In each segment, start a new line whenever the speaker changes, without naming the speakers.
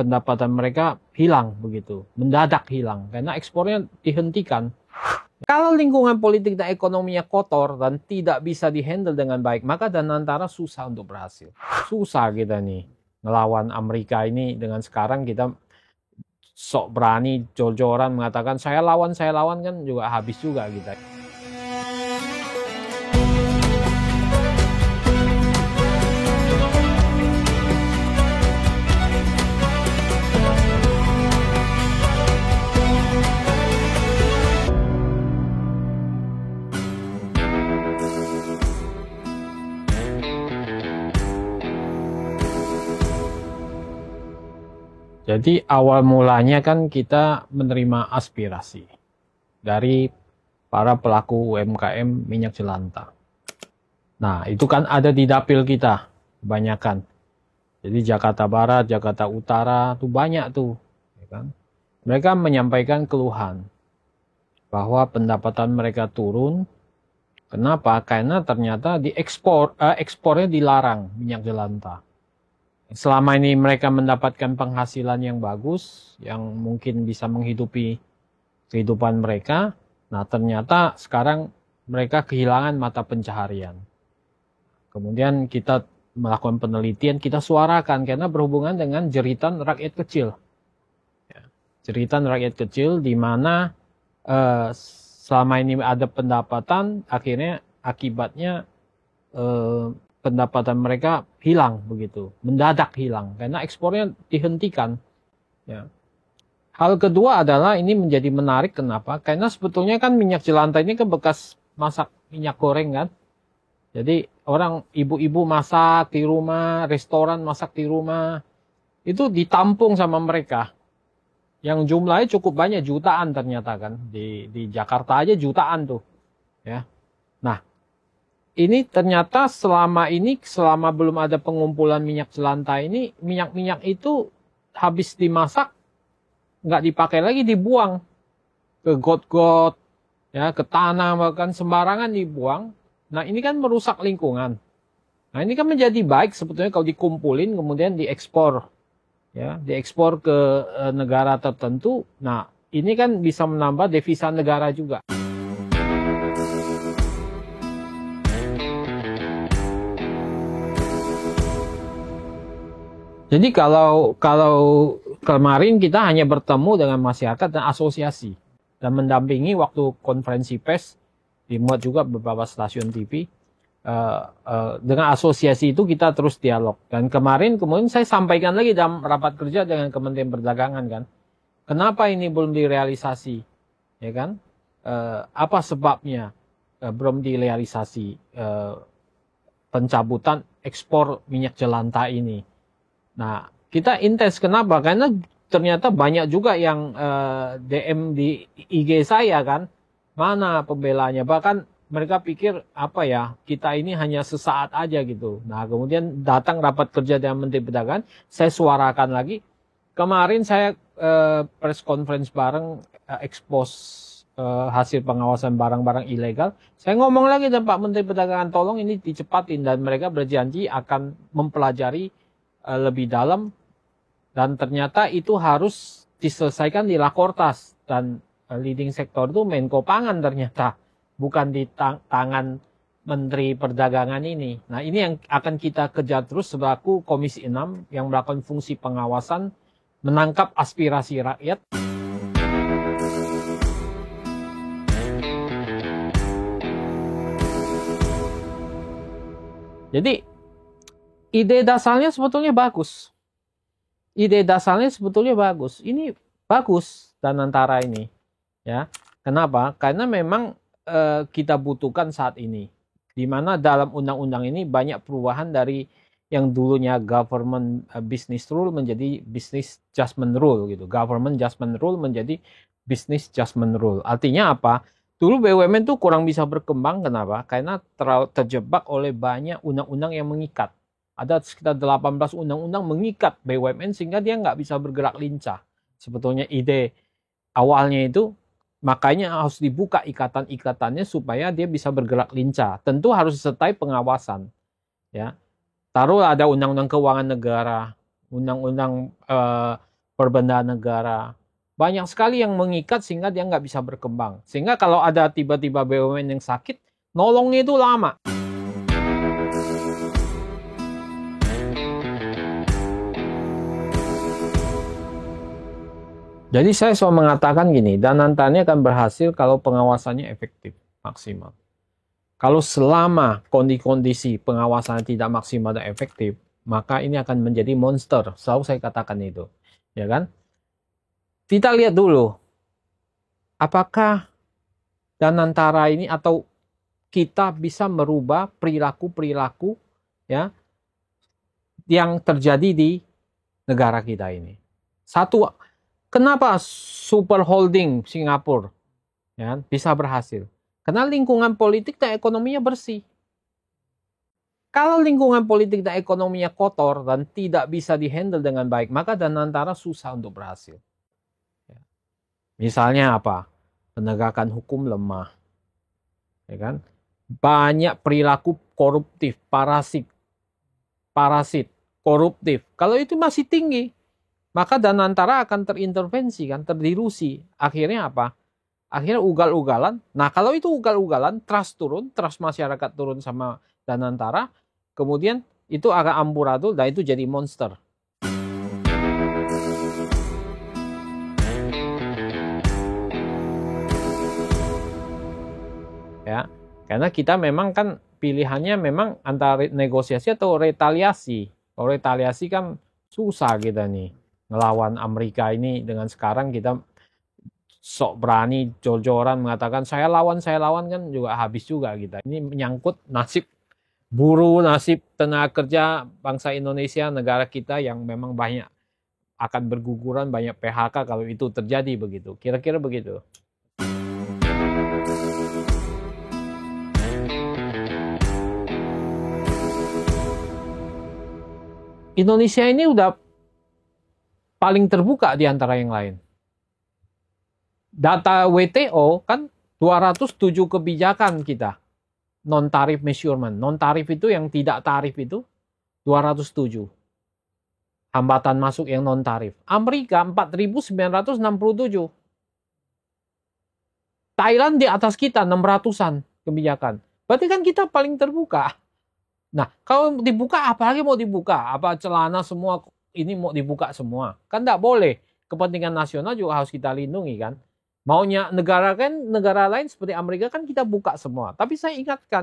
pendapatan mereka hilang begitu, mendadak hilang karena ekspornya dihentikan. Kalau lingkungan politik dan ekonominya kotor dan tidak bisa dihandle dengan baik, maka Danantara susah untuk berhasil. Susah kita nih ngelawan Amerika ini dengan sekarang kita sok berani jor-joran mengatakan saya lawan kan juga habis juga kita. Jadi awal mulanya kan kita menerima aspirasi dari para pelaku UMKM minyak jelantah. Nah itu kan ada di dapil kita kebanyakan. Jadi Jakarta Barat, Jakarta Utara tuh banyak tuh. Ya kan? Mereka menyampaikan keluhan bahwa pendapatan mereka turun. Kenapa? Karena ternyata ekspornya dilarang minyak jelantah. Selama ini mereka mendapatkan penghasilan yang bagus, yang mungkin bisa menghidupi kehidupan mereka. Nah ternyata sekarang mereka kehilangan mata pencaharian. Kemudian kita melakukan penelitian, kita suarakan karena berhubungan dengan jeritan rakyat kecil. Jeritan rakyat kecil di mana selama ini ada pendapatan, akhirnya akibatnya pendapatan mereka hilang begitu, mendadak hilang karena ekspornya dihentikan. Ya. Hal kedua adalah ini menjadi menarik kenapa? Karena sebetulnya kan minyak jelantah ini kan bekas masak minyak goreng kan. Jadi orang ibu-ibu masak di rumah, restoran masak di rumah, itu ditampung sama mereka. Yang jumlahnya cukup banyak, jutaan ternyata kan. Di Jakarta aja jutaan tuh. Ya. Nah, ini ternyata selama belum ada pengumpulan minyak jelantah ini, minyak-minyak itu habis dimasak, nggak dipakai lagi, dibuang ke got-got, ya, ke tanah, bahkan sembarangan dibuang. Nah ini kan merusak lingkungan. Nah ini kan menjadi baik sebetulnya kalau dikumpulin kemudian diekspor, ya, diekspor ke negara tertentu. Nah ini kan bisa menambah devisa negara juga. Jadi kalau kemarin kita hanya bertemu dengan masyarakat dan asosiasi dan mendampingi waktu konferensi pers, dimuat juga beberapa stasiun TV, dengan asosiasi itu kita terus dialog. Dan kemudian saya sampaikan lagi dalam rapat kerja dengan Kementerian Perdagangan kan, kenapa ini belum direalisasi, ya kan? Apa sebabnya belum direalisasi pencabutan ekspor minyak jelantah ini? Nah, kita intens. Kenapa? Karena ternyata banyak juga yang DM di IG saya kan, mana pembelanya. Bahkan mereka pikir apa ya, kita ini hanya sesaat aja gitu. Nah, kemudian datang rapat kerja dengan Menteri Perdagangan, saya suarakan lagi. Kemarin saya press conference bareng, expose hasil pengawasan barang-barang ilegal. Saya ngomong lagi dengan Pak Menteri Perdagangan, tolong ini dicepatin. Dan mereka berjanji akan mempelajari lebih dalam, dan ternyata itu harus diselesaikan di Lakortas, dan leading sektor itu Menko Pangan ternyata, bukan di tangan Menteri Perdagangan ini. Nah ini yang akan kita kejar terus selaku Komisi 6 yang melakukan fungsi pengawasan, menangkap aspirasi rakyat. Jadi ide dasarnya sebetulnya bagus. Ide dasarnya sebetulnya bagus. Ini bagus Danantara ini. Ya. Kenapa? Karena memang kita butuhkan saat ini. Di mana dalam undang-undang ini banyak perubahan dari yang dulunya government business rule menjadi business judgment rule gitu. Government judgment rule menjadi business judgment rule. Artinya apa? Dulu BUMN tuh kurang bisa berkembang. Kenapa? Karena terjebak oleh banyak undang-undang yang mengikat. Ada sekitar 18 undang-undang mengikat BUMN sehingga dia nggak bisa bergerak lincah. Sebetulnya ide awalnya itu, makanya harus dibuka ikatan-ikatannya supaya dia bisa bergerak lincah. Tentu harus disertai pengawasan. Ya, taruh ada undang-undang keuangan negara, undang-undang perbendaan negara. Banyak sekali yang mengikat sehingga dia nggak bisa berkembang. Sehingga kalau ada tiba-tiba BUMN yang sakit, nolongnya itu lama. Jadi saya selalu mengatakan gini, Danantara akan berhasil kalau pengawasannya efektif, maksimal. Kalau selama kondisi pengawasannya tidak maksimal dan efektif, maka ini akan menjadi monster. Selalu saya katakan itu, ya kan? Kita lihat dulu, apakah Danantara ini atau kita bisa merubah perilaku-perilaku ya yang terjadi di negara kita ini. Satu, kenapa super holding Singapura ya, bisa berhasil? Karena lingkungan politik dan ekonominya bersih. Kalau lingkungan politik dan ekonominya kotor dan tidak bisa dihandle dengan baik, maka Danantara susah untuk berhasil. Misalnya apa? Penegakan hukum lemah. Ya kan? Banyak perilaku koruptif, parasit, koruptif. Kalau itu masih tinggi, maka Danantara akan terintervensi, kan, terdilusi. Akhirnya apa? Akhirnya ugal-ugalan. Nah, kalau itu ugal-ugalan, trust turun, trust masyarakat turun sama Danantara, kemudian itu agak amburadul dan itu jadi monster. Ya, karena kita memang kan pilihannya memang antara negosiasi atau retaliasi. Kalau retaliasi kan susah kita nih ngelawan Amerika ini. Dengan sekarang kita sok berani jor-joran mengatakan saya lawan kan juga habis juga kita. Ini menyangkut nasib buruh, nasib tenaga kerja bangsa Indonesia, negara kita yang memang banyak akan berguguran, banyak PHK kalau itu terjadi begitu. Kira-kira begitu. Indonesia ini udah paling terbuka di antara yang lain. Data WTO kan 207 kebijakan kita. Non-tarif measurement. Non-tarif itu yang tidak tarif itu 207. Hambatan masuk yang non-tarif. Amerika 4.967. Thailand di atas kita 600-an kebijakan. Berarti kan kita paling terbuka. Nah, kalau dibuka, apalagi mau dibuka? Apa celana semua ini mau dibuka semua? Kan tidak boleh. Kepentingan nasional juga harus kita lindungi kan. Maunya negara lain seperti Amerika kan kita buka semua. Tapi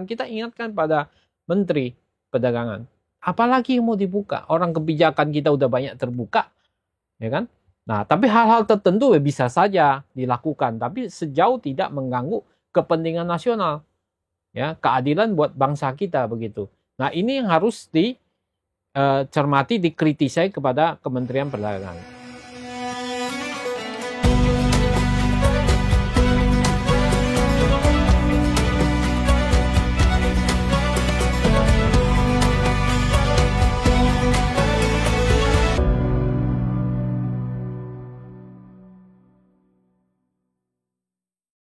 kita ingatkan pada Menteri Perdagangan. Apalagi yang mau dibuka? Orang kebijakan kita udah banyak terbuka. Ya kan? Nah, tapi hal-hal tertentu bisa saja dilakukan. Tapi sejauh tidak mengganggu kepentingan nasional. Ya, keadilan buat bangsa kita begitu. Nah, ini yang harus dicermati, dikritisai kepada Kementerian Perdagangan.